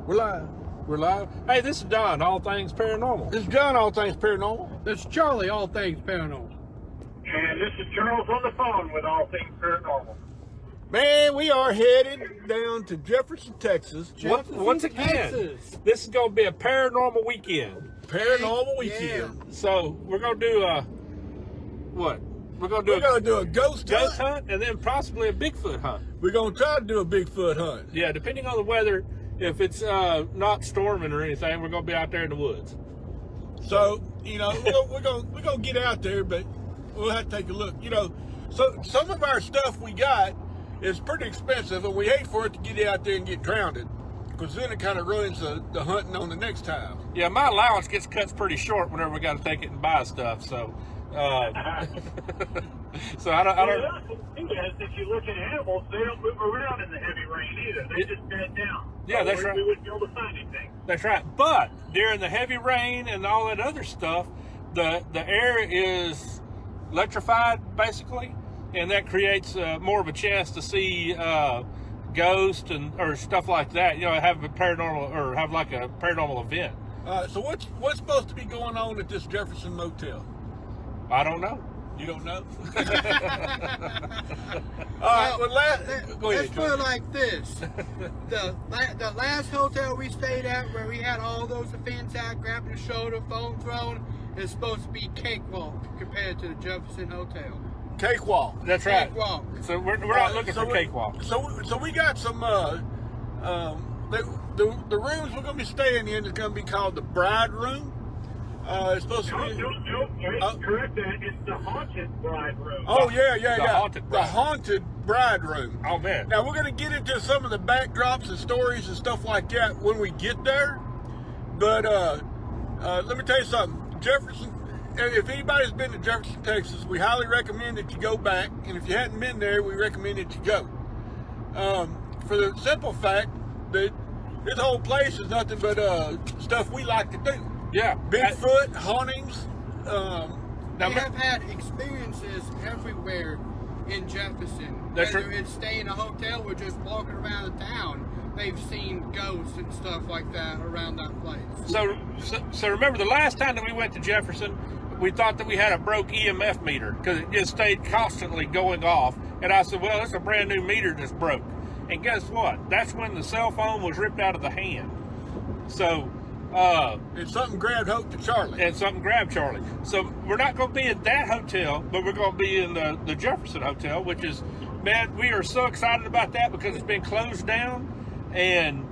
We're live. We're live. Hey, this is Don, All Things Paranormal. This is John, All Things Paranormal. This is Charlie, All Things Paranormal. And this is Charles on the phone with All Things Paranormal. Man, we are headed down to Jefferson, Texas. Once again, Texas. this is going to be a paranormal weekend. Paranormal weekend. So we're going to do what? We're going to do a ghost hunt and then possibly a Bigfoot hunt. We're going to try to do a Bigfoot hunt. Yeah, depending on the weather. If it's not storming or anything, we're going to be out there in the woods. So, you know, we're going to get out there, but we'll have to take a look. You know, so some of our stuff we got is pretty expensive, and we hate for it to get out there and get drowned, because then it kind of ruins the hunting on the next time. Yeah, my allowance gets cut pretty short whenever we got to take it and buy stuff. So, so I don't. If you look at animals, they don't move around in the heavy rain either. They just bed down. Yeah, that's right. We wouldn't be able to find anything. That's right. But during the heavy rain and all that other stuff, the air is electrified basically, and that creates more of a chance to see ghosts or stuff like that. You know, have a paranormal or have like a paranormal event. So what's supposed to be going on at this Jefferson motel? I don't know. You don't know? All right, go ahead. Let's put it like this. The last hotel we stayed at where we had all those events out, grabbing the shoulder, phone thrown, is supposed to be cakewalk compared to the Jefferson Hotel. Cakewalk. That's right. Cakewalk. So we're not looking for cakewalk. So we got some the rooms we're going to be staying in is going to be called the Bride Room. It's supposed to be. No, correct that. It's the Haunted Bride Room. Oh yeah. The Haunted Bride Room. Oh man. Now we're going to get into some of the backdrops and stories and stuff like that when we get there. But let me tell you something. Jefferson. If anybody's been to Jefferson, Texas, we highly recommend that you go back. And if you hadn't been there, we recommend that you go. For the simple fact that this whole place is nothing but stuff we like to do. Yeah. Bigfoot, hauntings. They have had experiences everywhere in Jefferson. Whether it's staying in a hotel or just walking around the town, they've seen ghosts and stuff like that around that place. So remember the last time that we went to Jefferson, we thought that we had a broke EMF meter because it just stayed constantly going off. And I said, well, it's a brand new meter that's broke. And guess what? That's when the cell phone was ripped out of the hand. So... and something grabbed hold to Charlie. And something grabbed Charlie. So we're not going to be in that hotel, but we're going to be in the Jefferson Hotel, which is, man, we are so excited about that because it's been closed down, and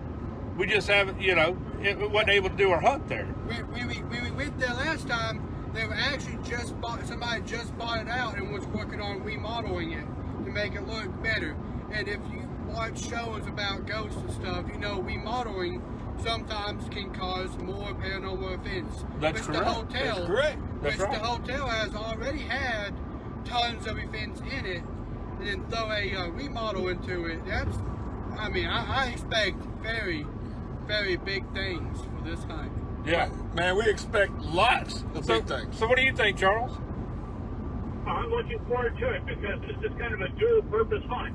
we just haven't, wasn't able to do our hunt there. When we went there last time, they were actually somebody just bought it out and was working on remodeling it to make it look better. And if you watch shows about ghosts and stuff, remodeling sometimes can cause more paranormal events. That's correct. That's correct. That's right. The hotel has already had tons of events in it, and then throw a remodel into it. I expect very, very big things for this hunt. Yeah. Man, we expect lots of big things. So what do you think, Charles? I'm looking forward to it because this is kind of a dual purpose hunt.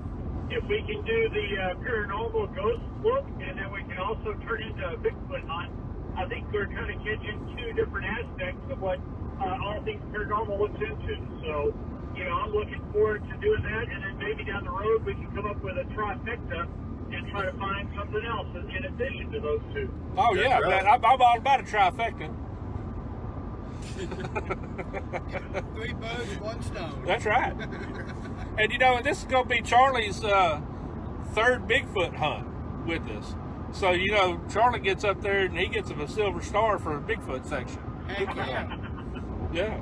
If we can do the paranormal ghost look, and then we can also turn into a Bigfoot hunt, I think we're kind of catching two different aspects of what All Things Paranormal looks into. So, I'm looking forward to doing that, and then maybe down the road we can come up with a trifecta and try to find something else in addition to those two. Oh, yeah, right. Man, I'm all about a trifecta. 3 birds, 1 stone. That's right. And this is going to be Charlie's third Bigfoot hunt with us. So, Charlie gets up there and he gets a silver star for a Bigfoot section. Heck yeah. Yeah.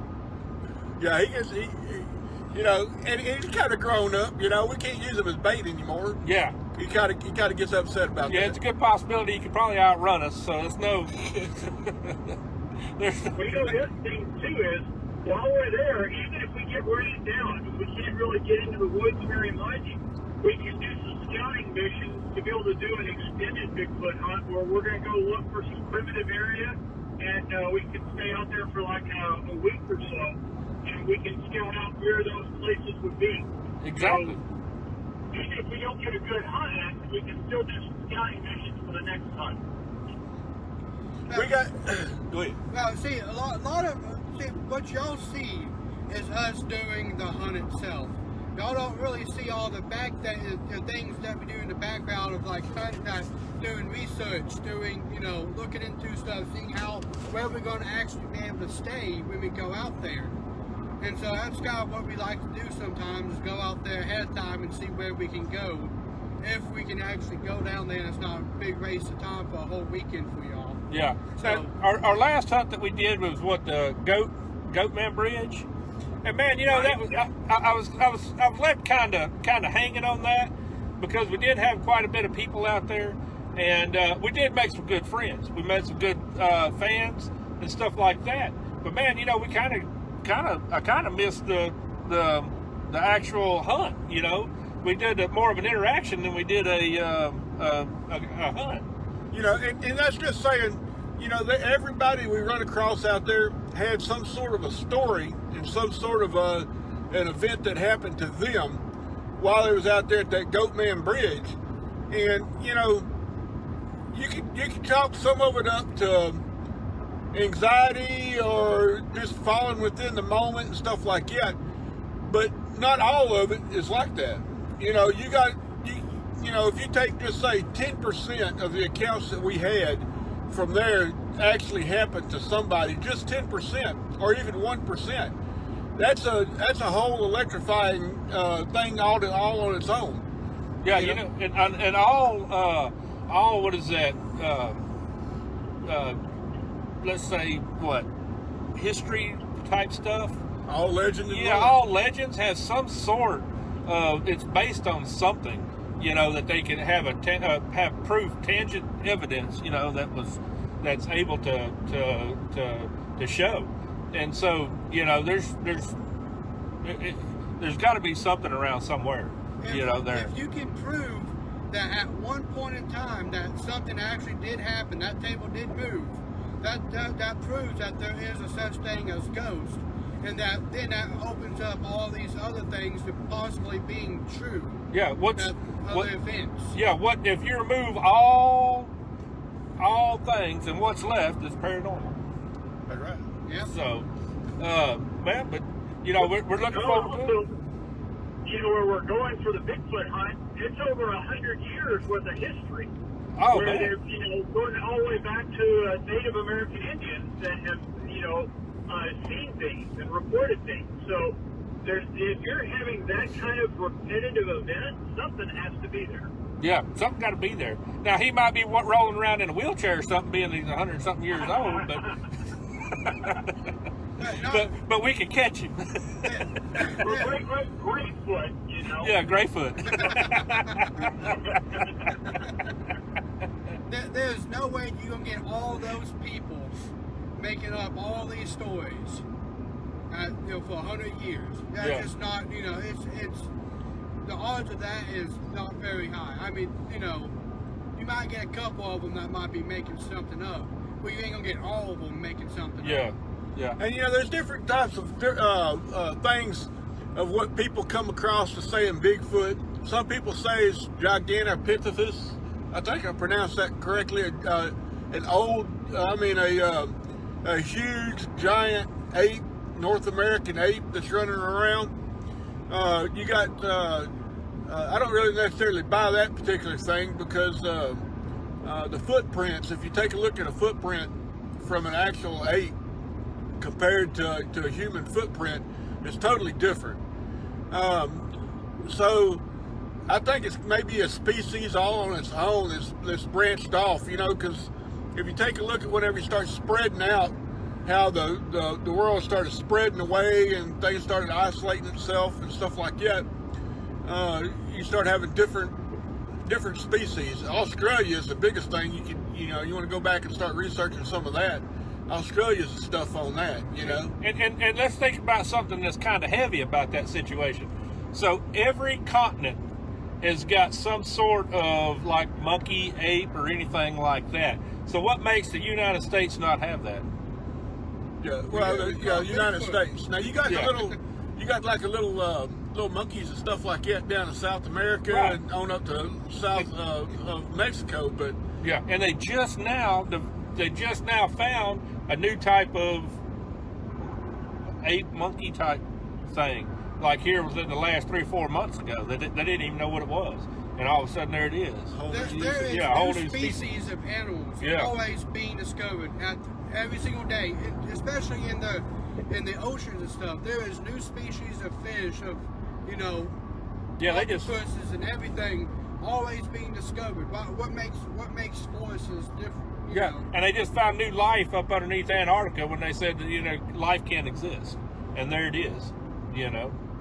Yeah, and he's kind of grown up, we can't use him as bait anymore. Yeah. He kind of gets upset about that. Yeah, it's a good possibility he could probably outrun us, so there's no... The other thing, too, is while we're there, even if we get rained down, we can't really get into the woods very much, we can do some scouting missions to be able to do an extended Bigfoot hunt where we're going to go look for some primitive area, and we can stay out there for like a week or so, and we can scout out where those places would be. Exactly. So, even if we don't get a good hunt, we can still do some scouting missions for the next hunt. We got. Go ahead. Well, see, a lot of what y'all see is us doing the hunt itself. Y'all don't really see all the things that we do in the background of like doing research, doing, looking into stuff, seeing where we're going to actually be able to stay when we go out there. And so that's kind of what we like to do sometimes, is go out there ahead of time and see where we can go. If we can actually go down there and it's not a big waste of time for a whole weekend for y'all. Yeah. So our last hunt that we did was the Goatman Bridge. And man, that was I was left kind of hanging on that, because we did have quite a bit of people out there, and we did make some good friends. We met some good fans and stuff like that. But man, we I kind of missed the actual hunt. We did more of an interaction than we did a hunt. And that's just saying, that everybody we run across out there had some sort of a story and some sort of an event that happened to them while they was out there at that Goatman Bridge. And, you can chalk some of it up to anxiety or just falling within the moment and stuff like that. But not all of it is like that. If you take, just say, 10% of the accounts that we had from there actually happened to somebody, just 10% or even 1%. That's a whole electrifying thing all on its own. Yeah, and all what is that? Let's say what, history type stuff. All legends. Yeah, all legends has some sort of. It's based on something. That they can have have proof, tangent evidence. That's able to show. And so, there's got to be something around somewhere. If you can prove that at one point in time that something actually did happen, that table did move, that proves that there is a such thing as ghost, and that opens up all these other things to possibly being true. Yeah. Other events. Yeah. What if you remove all things, and what's left is paranormal? That's right. Yeah. So, man, but we're looking forward to it. Where we're going for the Bigfoot hunt, it's over 100 years worth of history. Oh, where man. they're, going all the way back to Native American Indians that have, seen things and reported things. So if you're having that kind of repetitive event, something has to be there. Yeah, something got to be there. Now, he might be rolling around in a wheelchair or something, being he's 100-something years old, but we can catch him. Grayfoot, Yeah, Grayfoot. There's no way you're going to get all those people making up all these stories for 100 years. That's just not, it's the odds of that is not very high. I mean, you might get a couple of them that might be making something up, but you ain't going to get all of them making something up. Yeah. And there's different types of things of what people come across to saying Bigfoot. Some people say it's Gigantopithecus. I think I pronounced that correctly. A huge giant ape, North American ape that's running around. You got. I don't really necessarily buy that particular thing because the footprints. If you take a look at a footprint from an actual ape compared to a human footprint, it's totally different. So I think it's maybe a species all on its own that's branched off, because if you take a look at whenever you start spreading out, how the world started spreading away and things started isolating itself and stuff like that, you start having different species. Australia is the biggest thing. You want to go back and start researching some of that. Australia's the stuff on that, And let's think about something that's kind of heavy about that situation. So every continent has got some sort of like monkey, ape, or anything like that. So what makes the United States not have that? Yeah, well, United States. Now you got like a little little monkeys and stuff like that down in South America Right. and on up to south of Mexico. But Yeah, and they just now found a new type of ape monkey type thing. Like here within the last 3 or 4 months ago, they didn't even know what it was, and all of a sudden there it is. There is Yeah, a whole new new species of animals Yeah. always being discovered every single day, especially in the oceans and stuff. There is new species of fish, of Yeah, they just octopuses and everything always being discovered. What makes forests different? you yeah, know? and they just found new life up underneath Antarctica when they said that life can't exist, and there it is.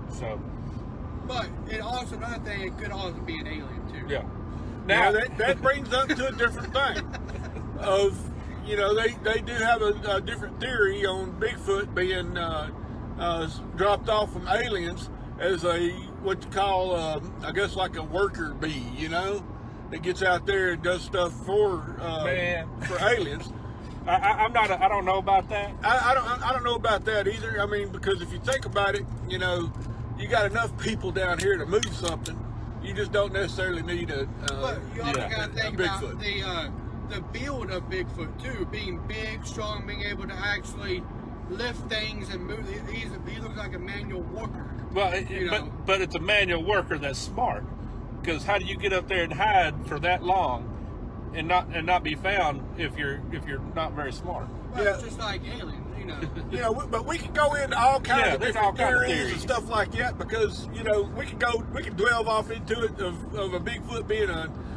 So But it also another thing, it could also be an alien too. yeah. now that brings up to a different thing. Of they do have a different theory on Bigfoot being dropped off from aliens as what you call I guess like a worker bee. That gets out there and does stuff for aliens. I don't know about that. I don't know about that either. I mean, because if you think about it, you got enough people down here to move something. You just don't necessarily need But you also got to think about Bigfoot. the build of Bigfoot too, being big, strong, being able to actually lift things and move. He looks like a manual worker. Well, but it's a manual worker that's smart. Because how do you get up there and hide for that long and not be found if you're not very smart? Well, Yeah. it's just like aliens, But we could go into all kinds of there's different all kinds of theories and stuff like that because we could delve off into it of a Bigfoot being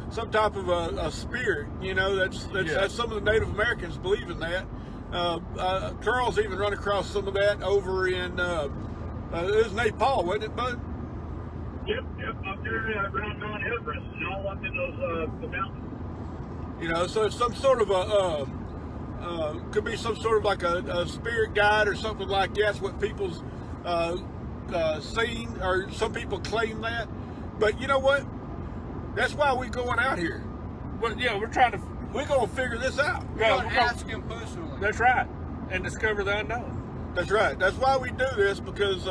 some type of a spirit. That's some of the Native Americans believe in that. Charles even run across some of that over in it was Nepal, wasn't it, Bud? Yep, up there around Mount Everest and all up in those the mountains. So it's some sort of could be some sort of like a spirit guide or something like that. That's what people's seen, or some people claim that. But you know what? That's why we're going out here. Well, yeah, we're trying to. We're going to figure this out. We're going to ask him personally. That's right, and discover the unknown. That's right. That's why we do this, because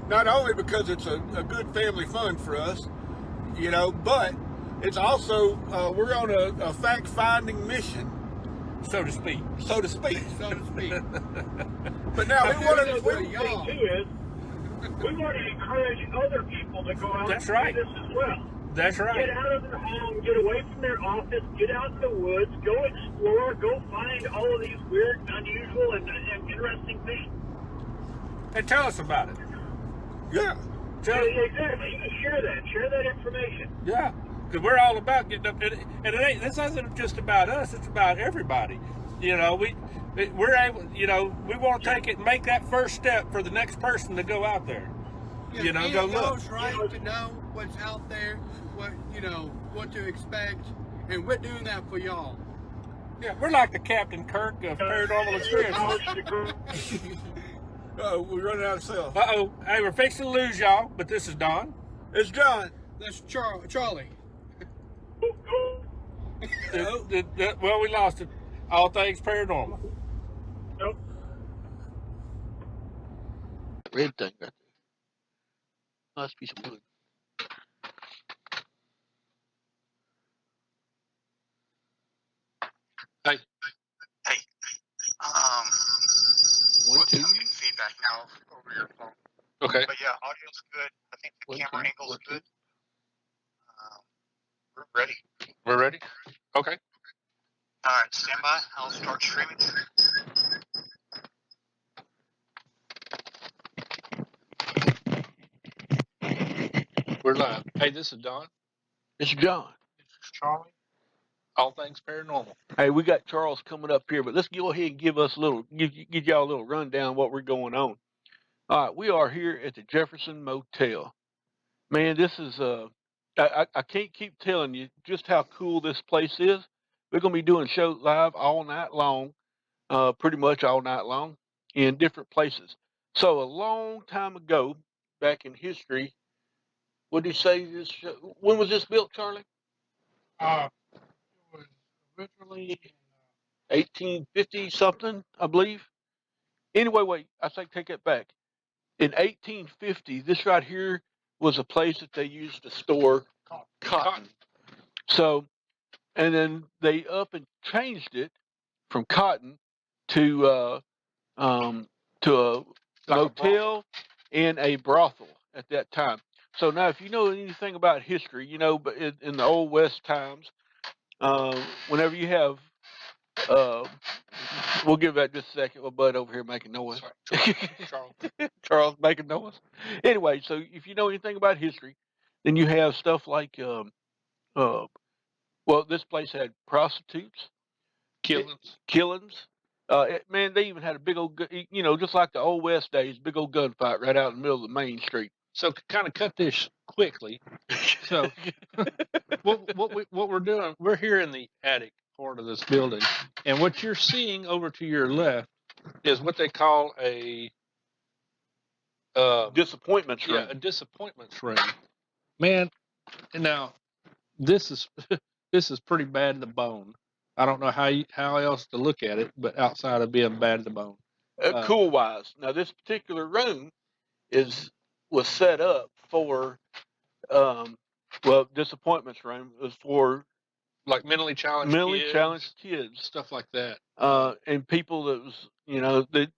not only because it's a good family fun for us, but it's also we're on a fact-finding mission, so to speak. So to speak. But now The other thing too is we want to encourage other people to go out That's and right. do this as well. That's right. Get out of their home, get away from their office, get out in the woods, go explore, go find all of these weird, unusual, and interesting things. And tell us about it. Yeah. Exactly. You can share that information. Yeah, because we're all about getting up, and it ain't. This isn't just about us. It's about everybody. We're able. We want to take it and make that first step for the next person to go out there. Yeah, Go look. It's right to know what's out there, what to expect, and we're doing that for y'all. Yeah, we're like the Captain Kirk of Paranormal Experience. We're running out of cells. Uh-oh. Hey, we're fixing to lose y'all, but this is Don. It's John. That's Charlie. Well, we lost it. All Things Paranormal. Nope. Red thing right there. Must be some wood. Hey. We're getting feedback now over your phone. Okay. But yeah, audio's good. I think the camera angle's good. We're ready. We're ready? Okay. All right, stand by. I'll start streaming. We're live. Hey, this is Don. This is John. This is Charlie. All Things Paranormal. Hey, we got Charles coming up here, but let's go ahead and give y'all a little rundown of what we're going on. All right, we are here at the Jefferson Motel. Man, this is I can't keep telling you just how cool this place is. We're gonna be doing shows live all night long, pretty much all night long, in different places. So a long time ago, back in history, what did you say this? When was this built, Charlie? It was originally in 1850 something, I believe. Anyway, wait, I take that back. In 1850, this right here was a place that they used to store cotton. So, and then they up and changed it from cotton to um, to a motel and a brothel at that time. So now, if you know anything about history, you know, but in the old West times, whenever you have, uh, we'll give that just a second. My bud over here making noise. Sorry, Charles. Charles making noise. Anyway, so if you know anything about history, then you have stuff like, uh, well, this place had prostitutes, killings. Man, they even had a big old, you know, just like the old West days, big old gunfight right out in the middle of the main street. So kind of cut this quickly. So what we're doing, we're here in the attic part of this building, and what you're seeing over to your left is what they call a Disappointments room. a disappointments room. Man, now this is this is pretty bad to the bone. I don't know how else to look at it, but outside of being bad to the bone. Cool wise. Now this particular room was set up for well, disappointments room was for Like mentally challenged kids, stuff like that. and people that was that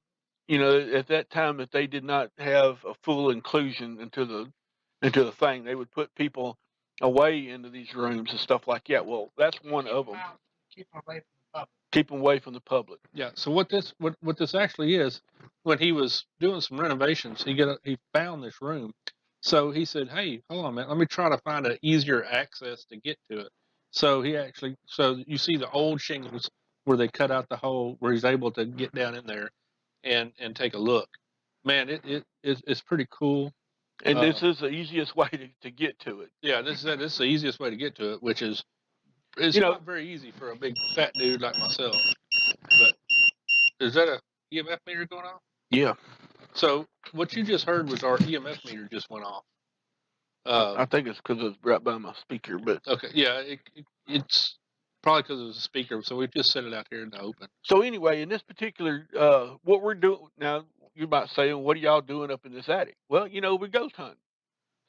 at that time that they did not have a full inclusion into the thing. They would put people away into these rooms and stuff like that. Well, that's one of them. Keep them away from the public. Keep them away from the public. Yeah. So what this actually is, when he was doing some renovations, he found this room. So he said, "Hey, hold on a minute. Let me try to find an easier access to get to it." So so you see the old shingles where they cut out the hole where he's able to get down in there and take a look. Man, it's pretty cool. And this is the easiest way to get to it. Yeah, this is the easiest way to get to it, which is not very easy for a big fat dude like myself. But is that a EMF meter going off? Yeah. So what you just heard was our EMF meter just went off. I think it's because it's right by my speaker, but Okay, yeah, it's probably because it was a speaker, so we just set it out here in the open. so anyway, in this particular, what we're doing now, you might say, "What are y'all doing up in this attic?" Well, we ghost hunting.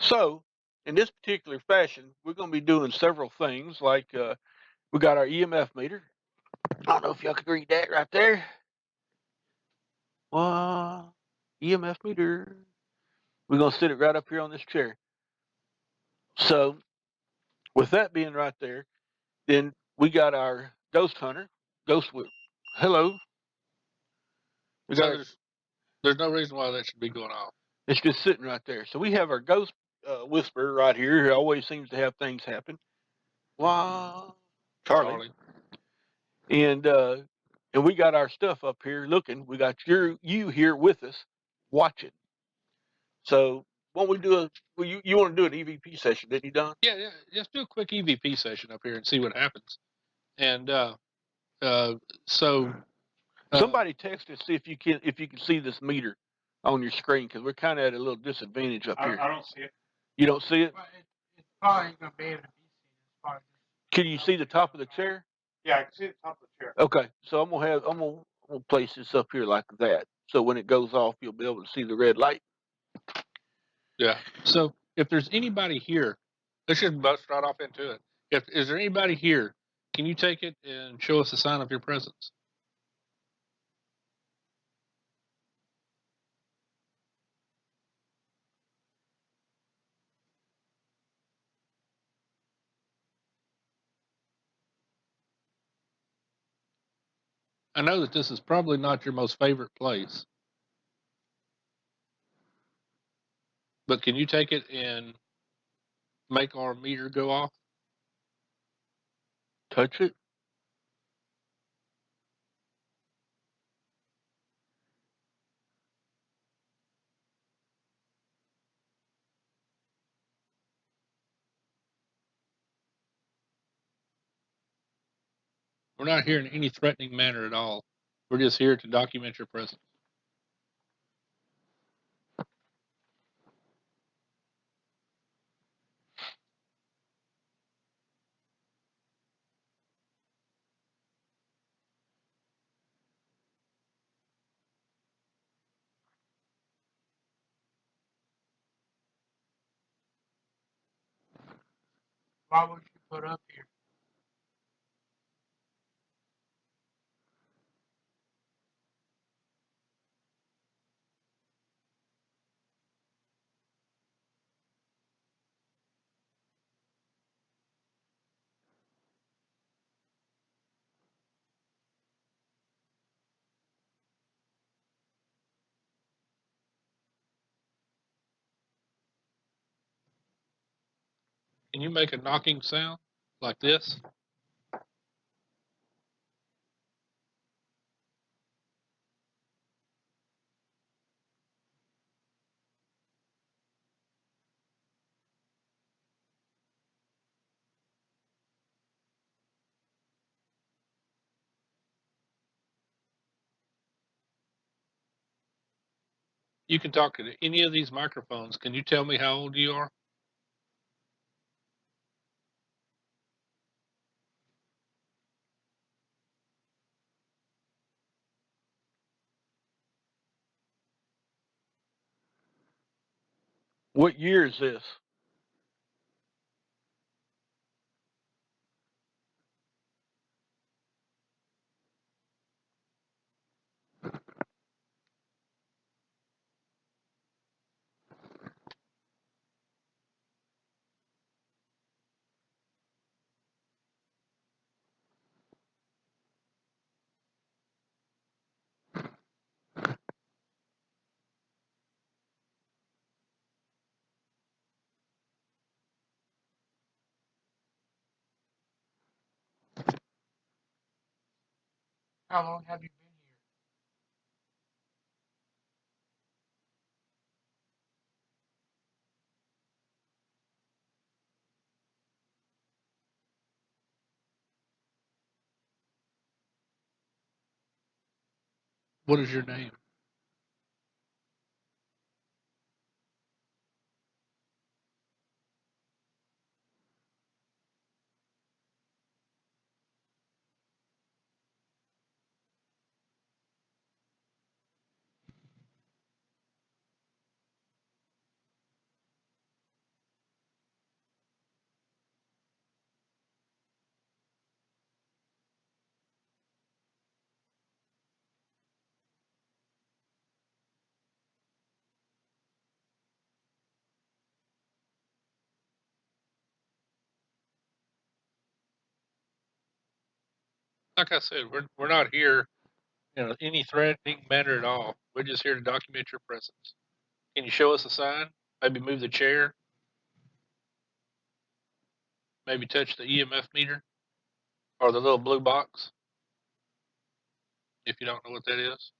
So, in this particular fashion, we're going to be doing several things. Like we got our EMF meter. I don't know if y'all can read that right there. EMF meter. We're going to sit it right up here on this chair. So, with that being right there, then we got our ghost hunter, ghost whip. Hello. We got. So there's no reason why that should be going off. It's just sitting right there. So we have our ghost whisperer right here, who always seems to have things happen. Wow, Charlie. And we got our stuff up here looking. We got you here with us, watching. So won't we do you want to do an EVP session, didn't you, Don? Yeah, just do a quick EVP session up here and see what happens. And so somebody text us, see if you can see this meter on your screen, because we're kind of at a little disadvantage up here. I don't see it. You don't see it? Well, it's probably going to be able to be seen. It's probably Can you see the top of the chair? Yeah, I can see the top of the chair. Okay, so I'm gonna place this up here like that. So when it goes off, you'll be able to see the red light. yeah. So if there's anybody here, let's just bust right off into it. Is there anybody here? Can you take it and show us a sign of your presence? I know that this is probably not your most favorite place, but can you take it and make our meter go off? Touch it. We're not here in any threatening manner at all. We're just here to document your presence. Why would you put up here? Can you make a knocking sound like this? You can talk to any of these microphones. Can you tell me how old you are? What year is this? How long have you been here? What is your name? Like I said, we're not here in any threatening manner at all. We're just here to document your presence. Can you show us a sign? Maybe move the chair. Maybe touch the EMF meter or the little blue box. If you don't know what that is.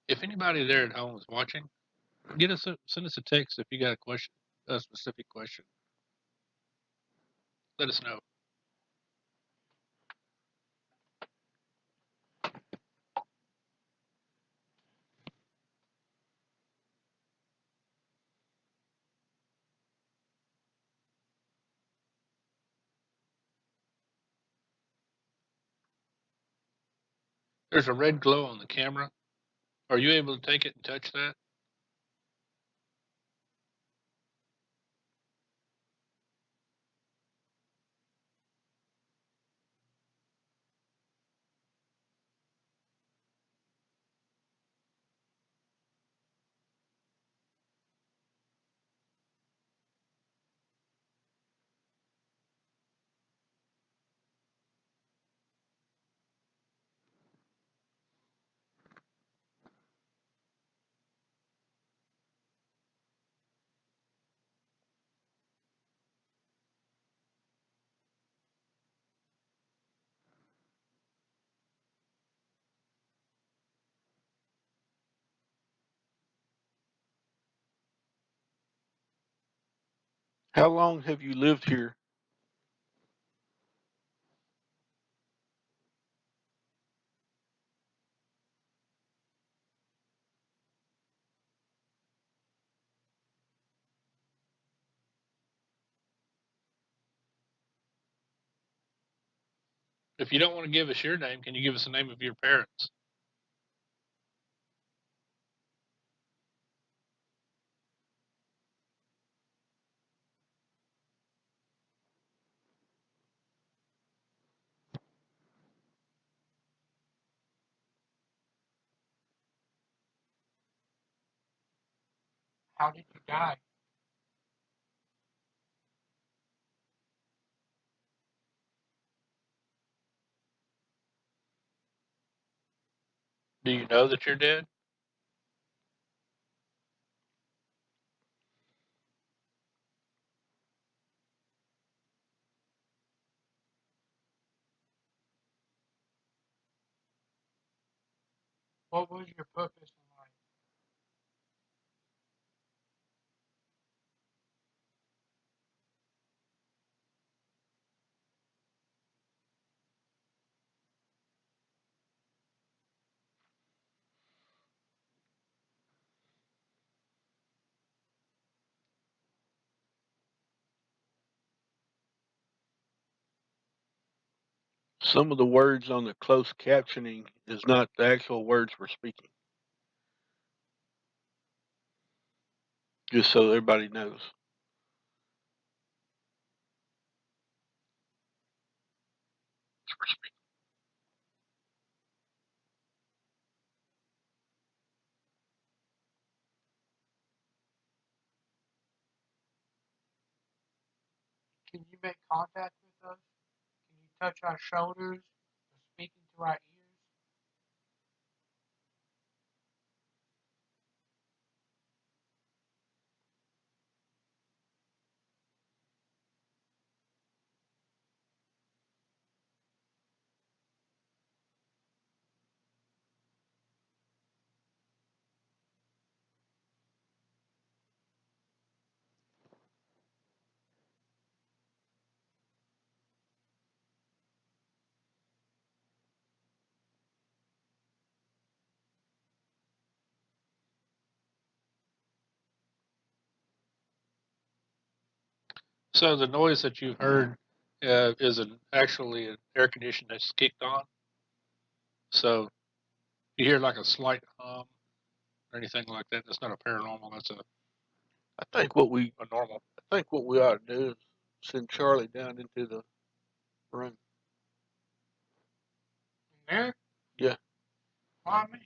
If anybody there at home is watching, send us a text if you got a question, a specific question. Let us know. There's a red glow on the camera. Are you able to take it and touch that? How long have you lived here? If you don't want to give us your name, can you give us the name of your parents? How did you die? Do you know that you're dead? What was your purpose in life? Some of the words on the closed captioning is not the actual words we're speaking. Just so everybody knows. Can you make contact with us? Can you touch our shoulders or speak into our ears? So the noise that you heard is actually an air conditioner that's kicked on. So you hear like a slight hum or anything like that. That's not a paranormal. That's I think what we a normal. ought to do is send Charlie down into the room. In there? Yeah. Why me?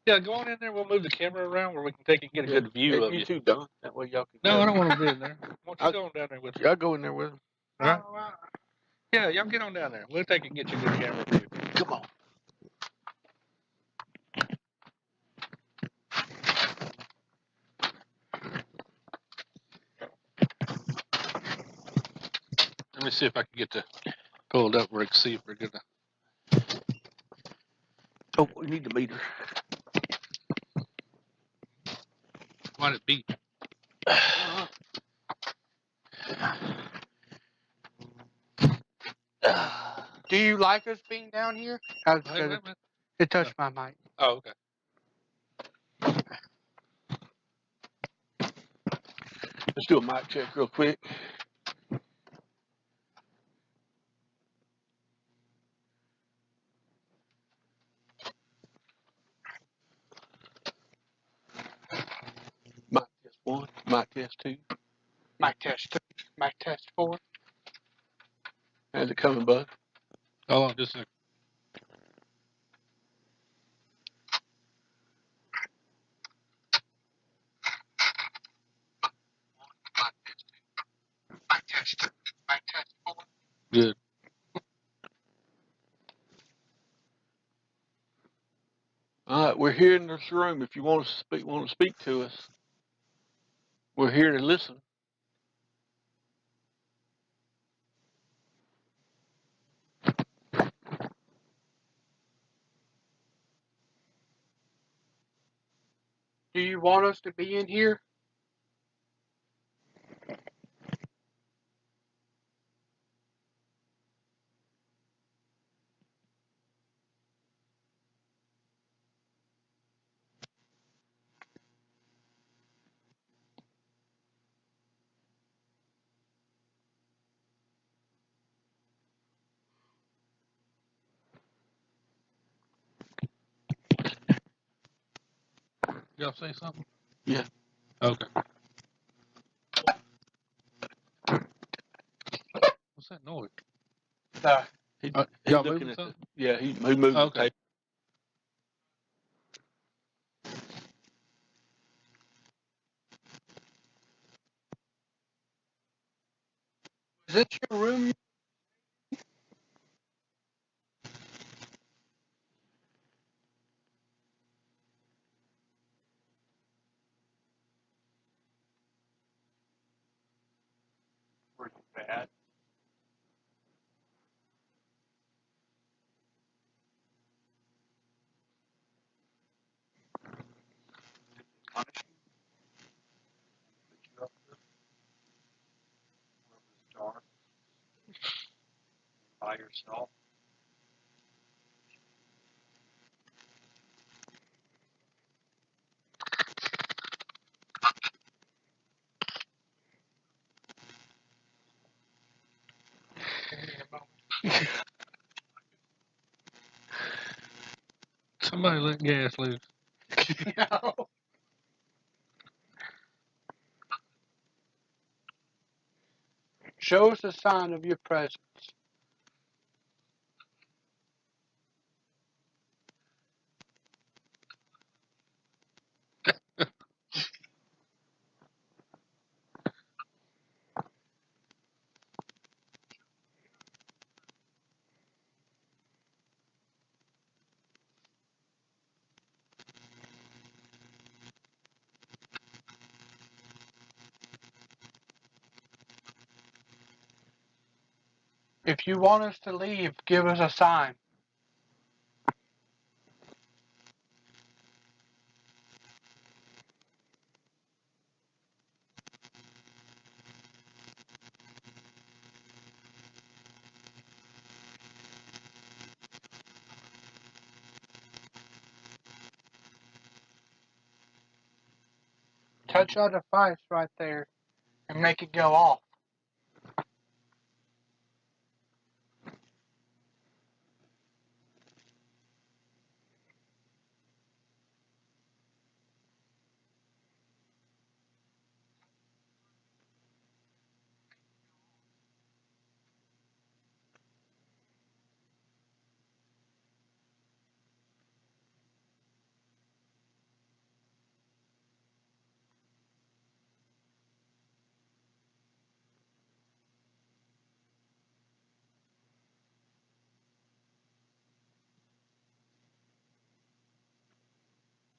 Yeah, go on in there. We'll move the camera around where we can take and get a good view of you you. too, Don. That way y'all can No, go. I don't want to be in there. Why don't you I- go on down there with us? Y'all go in there with him. All right? Oh, Yeah, y'all get on down there. We'll take and get you a good camera view. Come on. Let me see if I can get the pulled up where I can see if we're gonna. Oh, we need the meter. Why'd it beep? do you like us being down here? Wait a minute. It touched my mic. Oh, okay. Let's do a mic check real quick. Mic test 1, mic test 2. Mic test 3, mic test 4. How's it coming, bud? Hold on, just a second. Mic test 3, mic test 4. Good. All right, we're here in this room. If you want to speak to us, we're here to listen. Do you want us to be in here? Y'all say something? Yeah. Okay. What's that noise? He's Y'all looking moving at something? he moved the Okay. tape. Is this your room? Pretty bad. Punish you, put you up there, where it was dark, by yourself. Somebody let gas loose. No. Show us a sign of your presence. If you want us to leave, give us a sign. Touch our device right there and make it go off.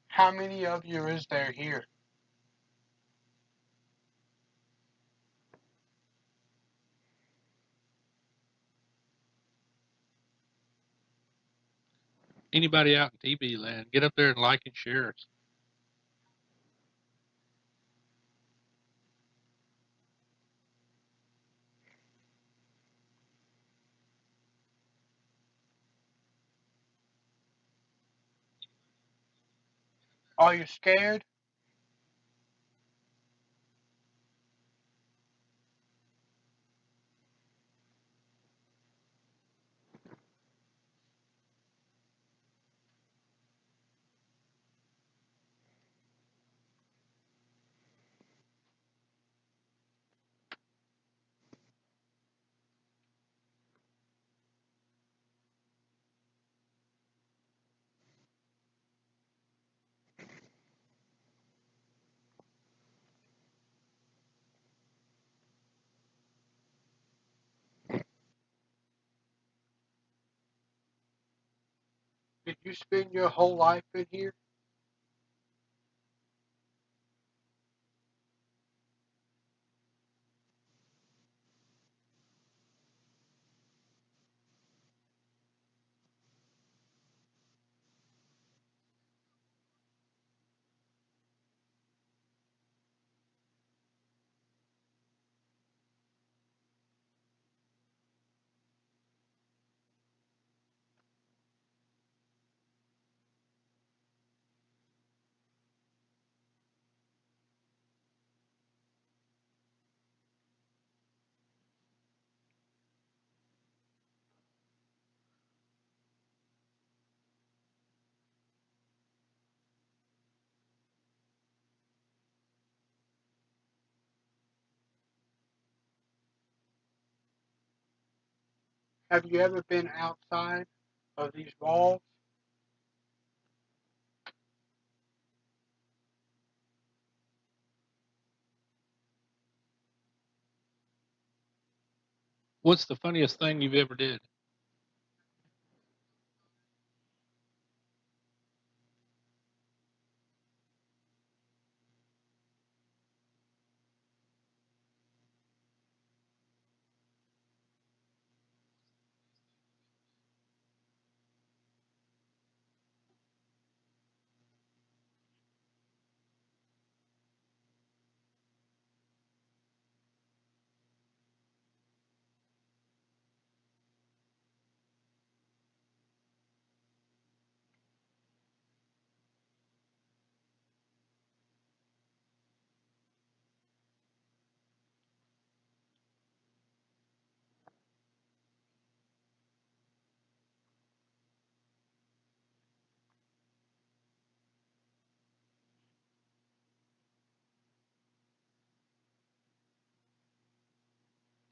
How many of you is there here? Anybody out in TV land, get up there and like and share us. Are you scared? Did you spend your whole life in here? Have you ever been outside of these walls? What's the funniest thing you've ever did?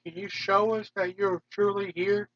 Can you show us that you're truly here?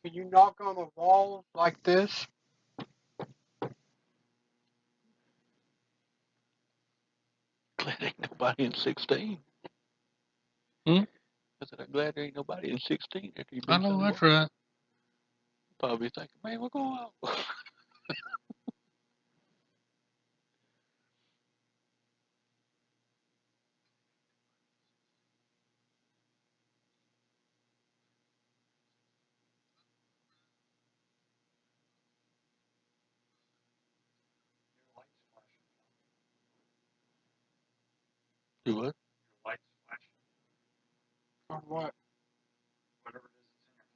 Can you knock on the walls like this? Glad ain't nobody in 16. Hmm? I said, I'm glad there ain't nobody in 16 after you've I been know so that's long. right. Probably thinking, man, what's going on? Your light's flashing. Do what? Your light's flashing. On what? Whatever it is that's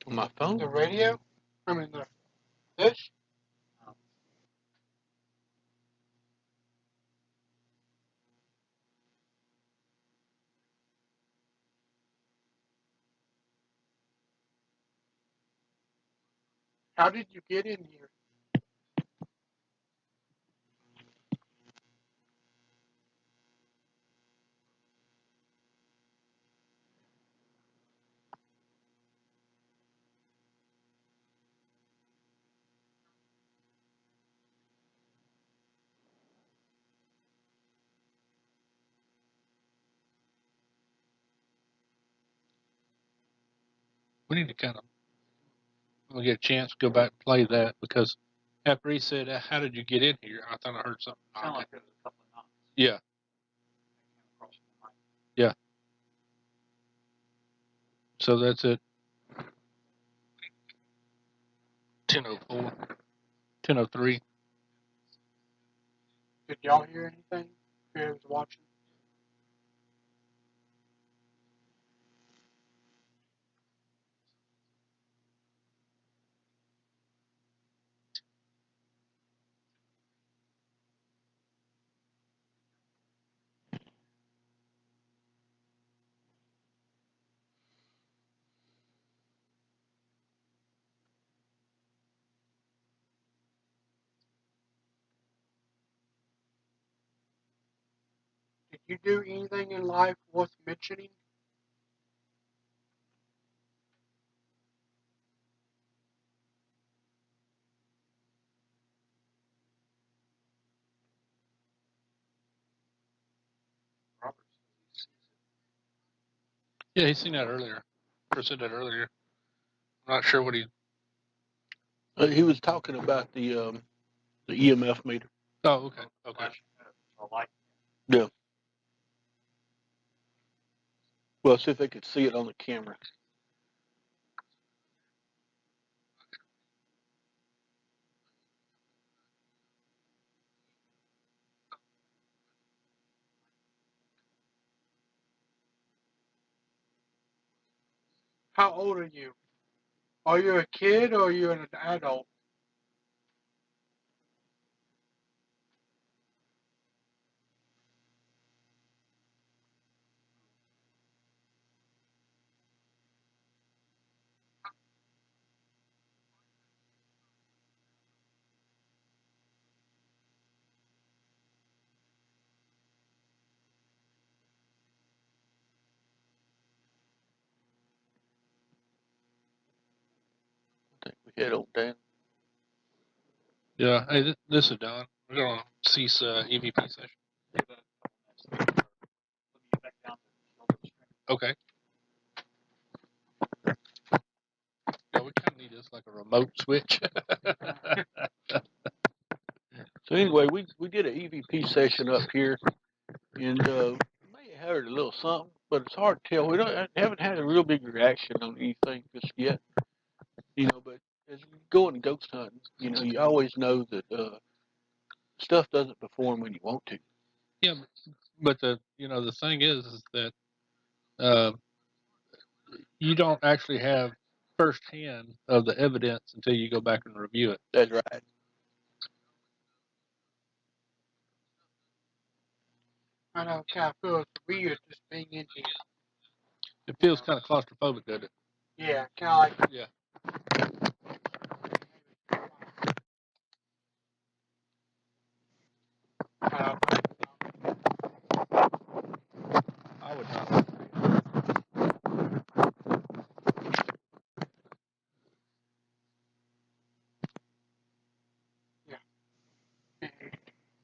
in your hand. On my phone? The radio? I mean, this? Um, How did you get in here? we need to kind of, when we get a chance, go back and play that because after he said, "How did you get in here?" I thought I heard something. Sound like there was a couple of knocks Yeah, that came across the mic. yeah. So that's it. 10:04, 10:03. Did y'all hear anything? Who was watching? Did you do anything in life worth mentioning? Robert says he sees it. Yeah, he seen that earlier. Or said that earlier. I'm not sure what he. He was talking about the EMF meter. Oh, okay. Okay. flashing a light. Yeah. Well, see if they could see it on the camera. How old are you? Are you a kid or are you an adult? I think we had old Dan. Yeah. Hey, this is Don. We're gonna cease EVP session. Let me get back down to the stream. Okay. Yeah, we kind of need this like a remote switch. So anyway, we did an EVP session up here, and may have heard a little something, but it's hard to tell. We haven't had a real big reaction on anything just yet, But as you go into ghost hunting, you always know that stuff doesn't perform when you want to. Yeah, but the thing is that uh, you don't actually have firsthand of the evidence until you go back and review it. That's right. I know it kind of feels weird just being in here. It feels kind of claustrophobic, doesn't it? Yeah, kind of like Yeah. I would not.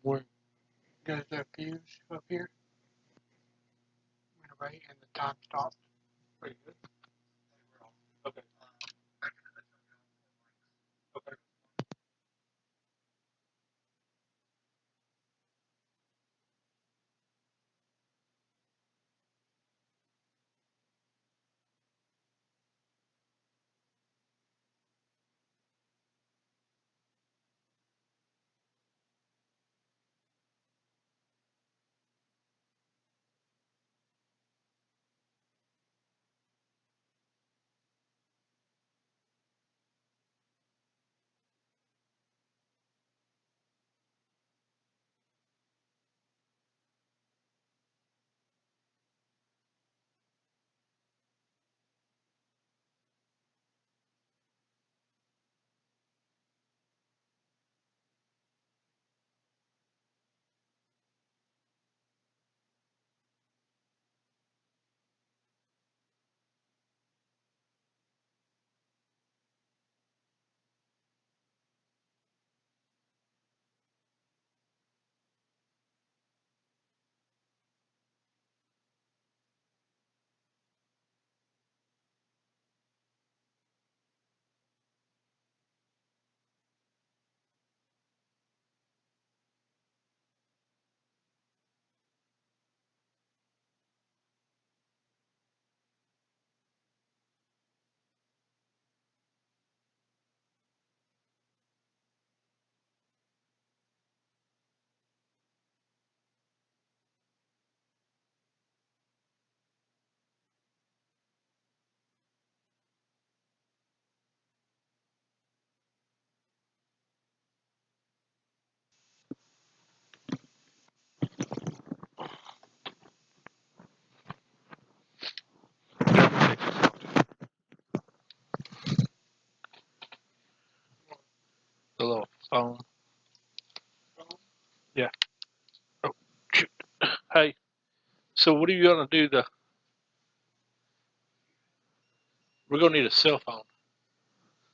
where there's a fuse up here. Right, and the time stopped. Pretty good. Okay. Okay. The little phone. Yeah. Oh, shoot. Hey, so what are you gonna do? We're gonna need a cell phone.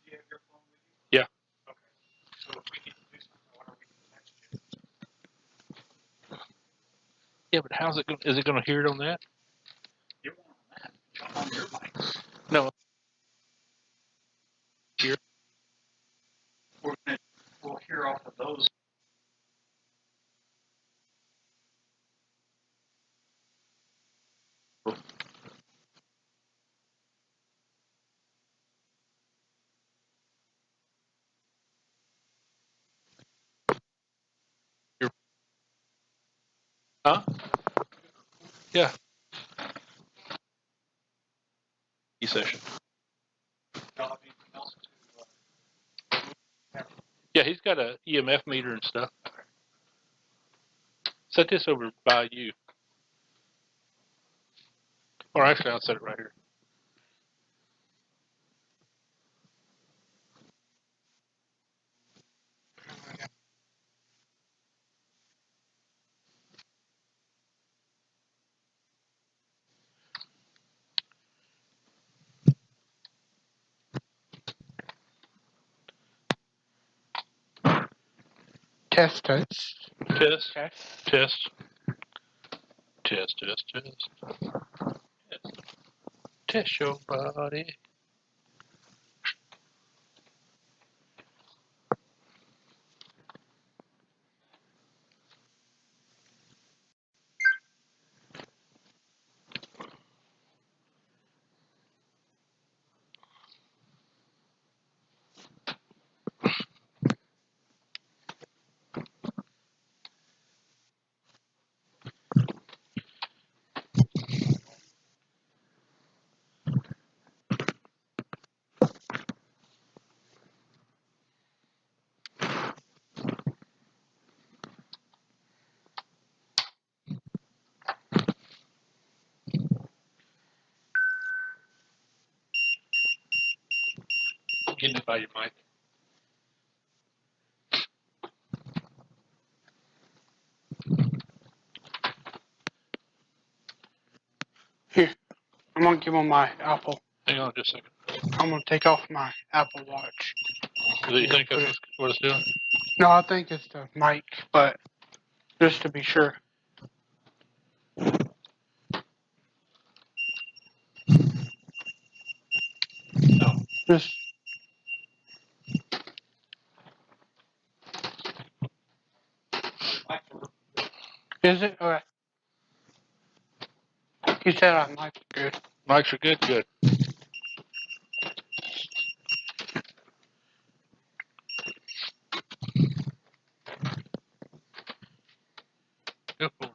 Do you have your phone with you? Yeah. Okay. So if we can do something, why don't we can text you? Yeah, but how's it going? Is it gonna hear it on that? You want on that? Jump on your mic. No. We'll hear off of those. Huh? Yeah. Session. Yeah, he's got a EMF meter and stuff. Set this over by you. Or actually, I'll set it right here. Test. Test. Test. Test. Test. Test. Test. Test your body. Getting it by your mic. Here, I'm gonna give him my Apple. Hang on just a second. I'm gonna take off my Apple Watch. Do you think that's what it's doing? No, I think it's the mic, but just to be sure. No. Just. Is it? Okay. He said our mic's good. Mics are good? Good. Go for it.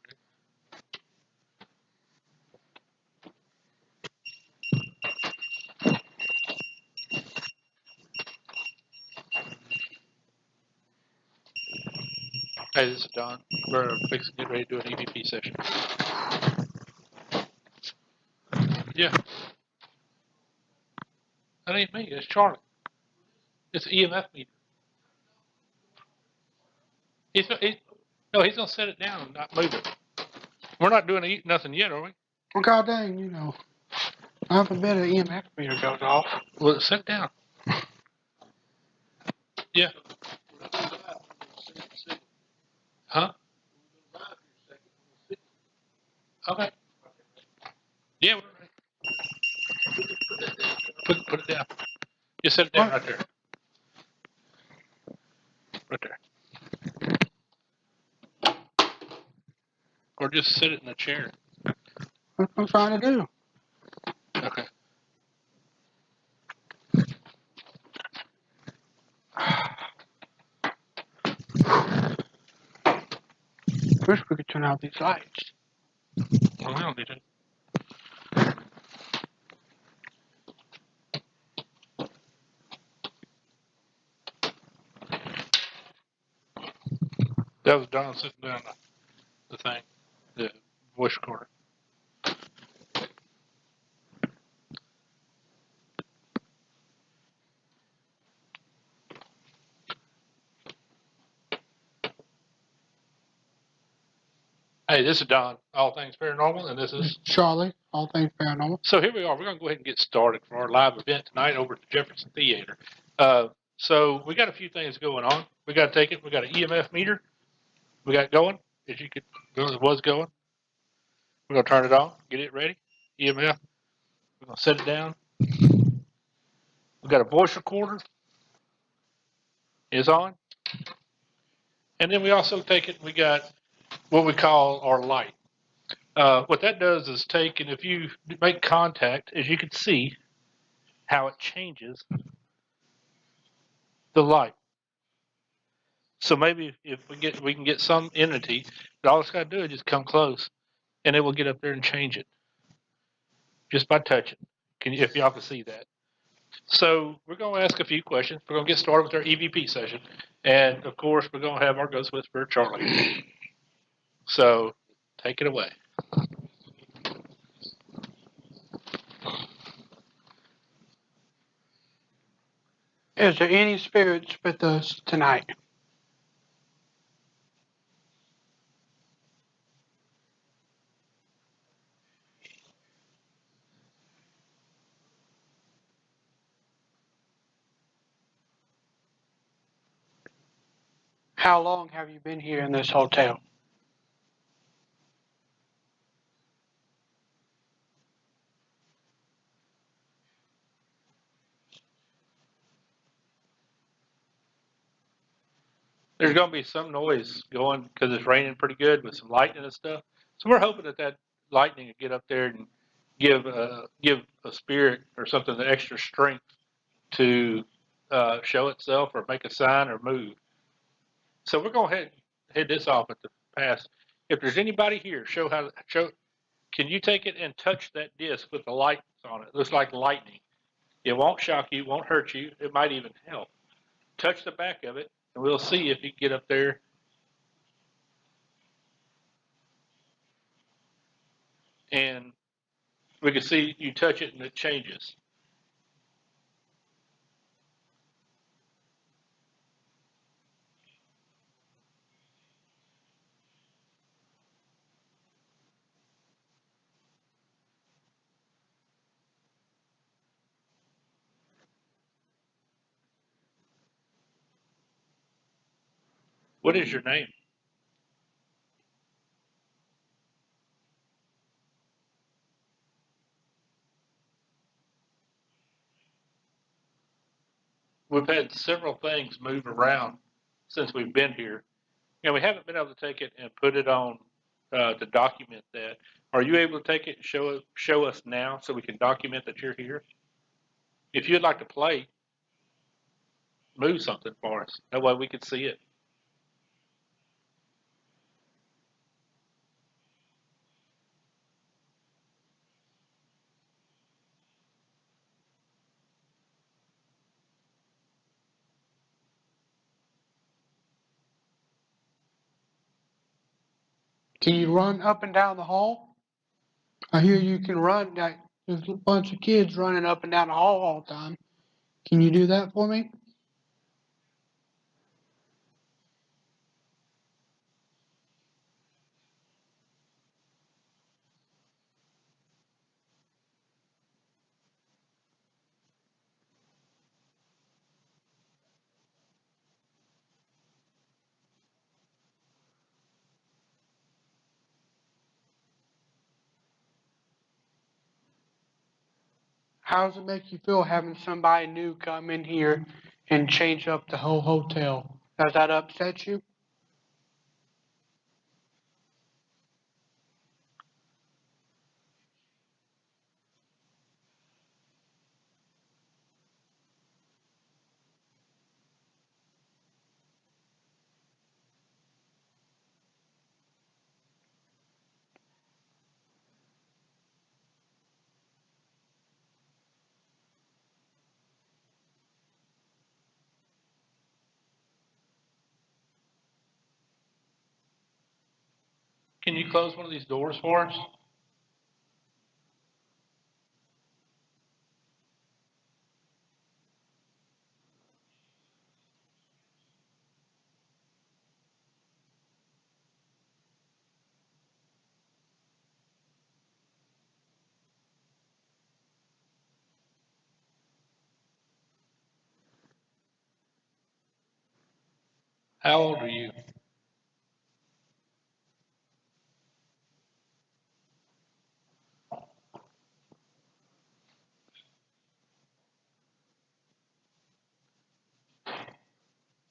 Hey, this is Don. We're fixing to get ready to do an EVP session. Yeah. That ain't me. It's Charlie. It's an EMF meter. He's gonna set it down and not move it. We're not doing nothing yet, are we? Well, god dang, I forbid an EMF meter goes off. Well, set it down. Yeah. Huh? Okay. Yeah, we're ready. Put it down. Just set it down right there. Right there. Or just sit it in a chair. That's what I'm trying to do. Okay. Wish we could turn out these lights. Well, we don't need to. That was Don sitting down the thing, the voice recorder. Hey, this is Don, All Things Paranormal, and this is Charlie, All Things Paranormal. So here we are. We're going to go ahead and get started for our live event tonight over at the Jefferson Theater. So we got a few things going on. We got to take it. We got an EMF meter. We got it going. As you could, it was going. We're going to turn it on, get it ready. EMF. We're going to set it down. We got a voice recorder. Is on. And then we also take it. We got what we call our light. What that does is take, and if you make contact, as you can see, how it changes the light. So maybe if we can get some entity, but all it's got to do is just come close, and it will get up there and change it just by touching. If y'all can see that? So we're going to ask a few questions. We're going to get started with our EVP session, and of course, we're going to have our Ghost Whisperer Charlie. So take it away. Is there any spirits with us tonight? How long have you been here in this hotel? There's going to be some noise going because it's raining pretty good with some lightning and stuff. So we're hoping that lightning will get up there and give a spirit or something the extra strength to show itself or make a sign or move. So we're going to head this off at the pass. If there's anybody here, show. Can you take it and touch that disc with the lights on it? It looks like lightning. It won't shock you, won't hurt you. It might even help. Touch the back of it, and we'll see if you get up there. And we can see you touch it and it changes. What is your name? We've had several things move around since we've been here. We haven't been able to take it and put it on to document that. Are you able to take it and show us now so we can document that you're here? If you'd like to play, move something for us. That way we can see it. Can you run up and down the hall? I hear you can run. There's a bunch of kids running up and down the hall all the time. Can you do that for me? How does it make you feel having somebody new come in here and change up the whole hotel? Does that upset you? Can you close one of these doors for us? How old are you?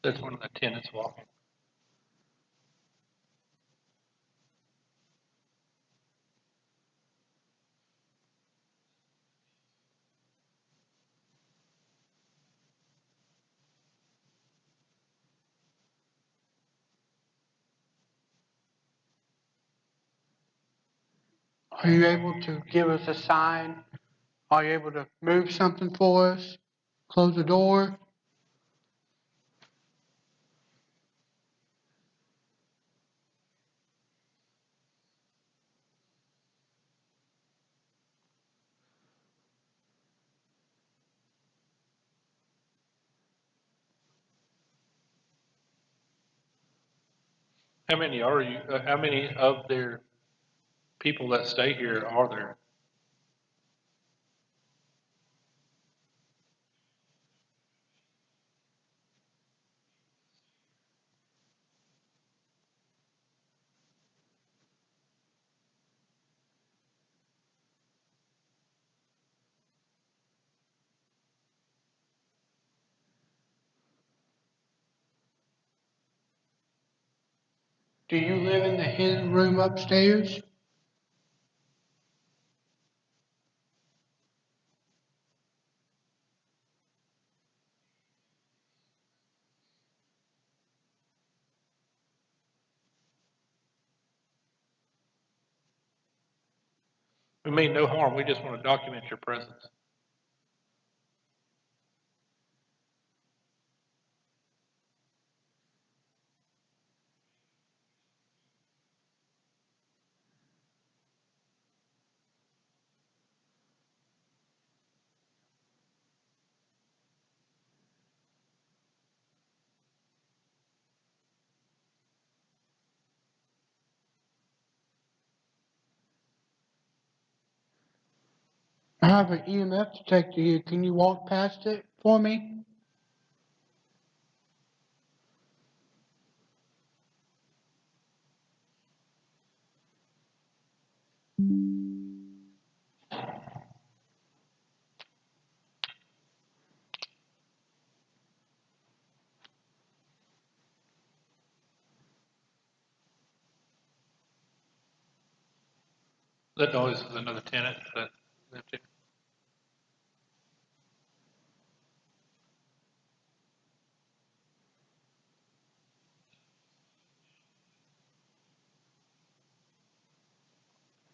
That's one of the tenants walking. Are you able to give us a sign? Are you able to move something for us? Close the door? How many are you, how many of their people that stay here are there? Do you live in the hidden room upstairs? We mean no harm, we just want to document your presence. I have an EMF detector here. Can you walk past it for me? That noise is another tenant, that's it.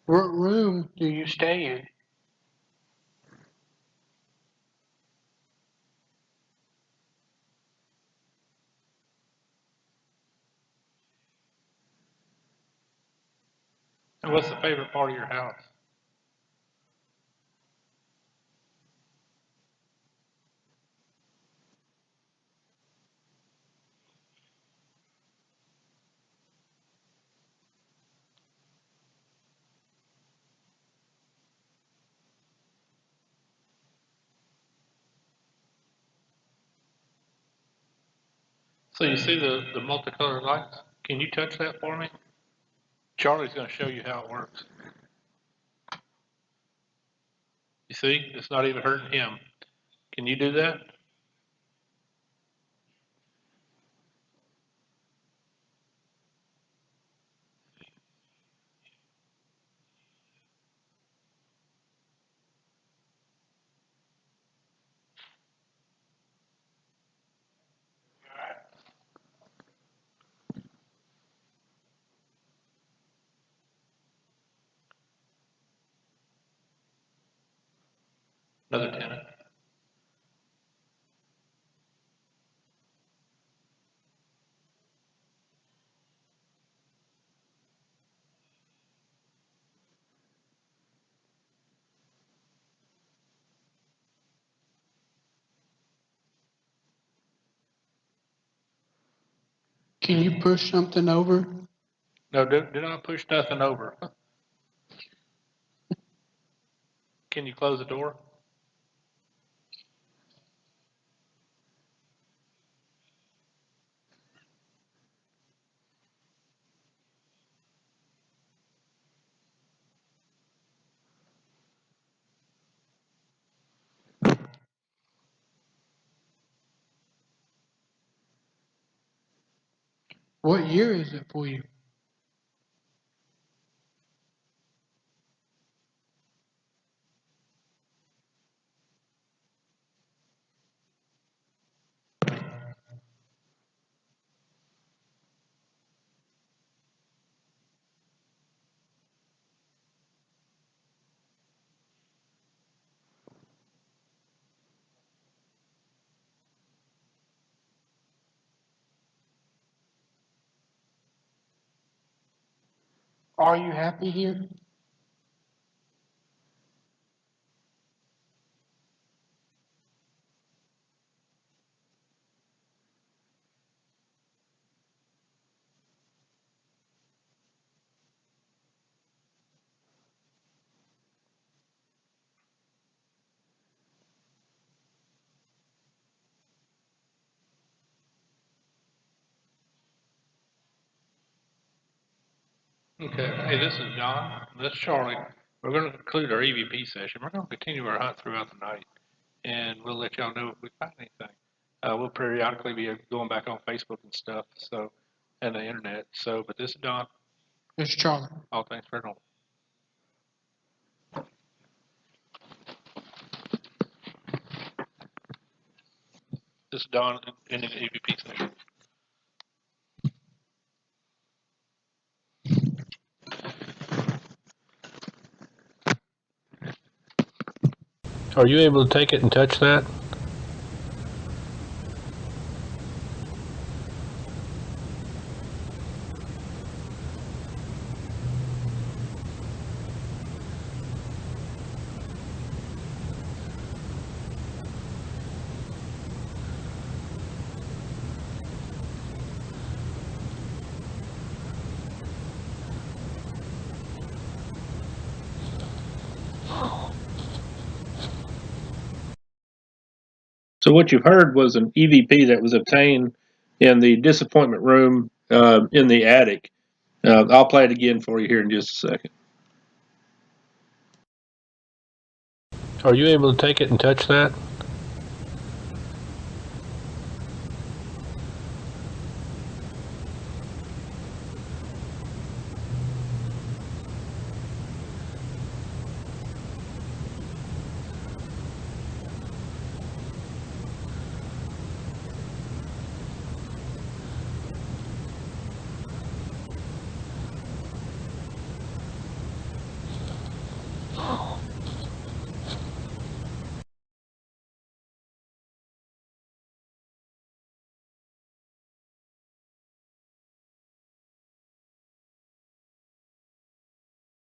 What room do you stay in? And what's the favorite part of your house? So you see the multicolored lights? Can you touch that for me? Charlie's gonna show you how it works. You see, it's not even hurting him. Can you do that? Another tenant. Can you push something over? No, do not push nothing over. Can you close the door? What year is it for you? Are you happy here? Okay. Hey, this is John. This is Charlie. We're going to conclude our EVP session. We're going to continue our hunt throughout the night, and we'll let y'all know if we find anything. We'll periodically be going back on Facebook and stuff, so, and the internet. So, but this is Don. Mr. Charlie. All Things Paranormal. This is Don in the EVP session. Are you able to take it and touch that? So what you've heard was an EVP that was obtained in the disappointment room in the attic. I'll play it again for you here in just a second. Are you able to take it and touch that?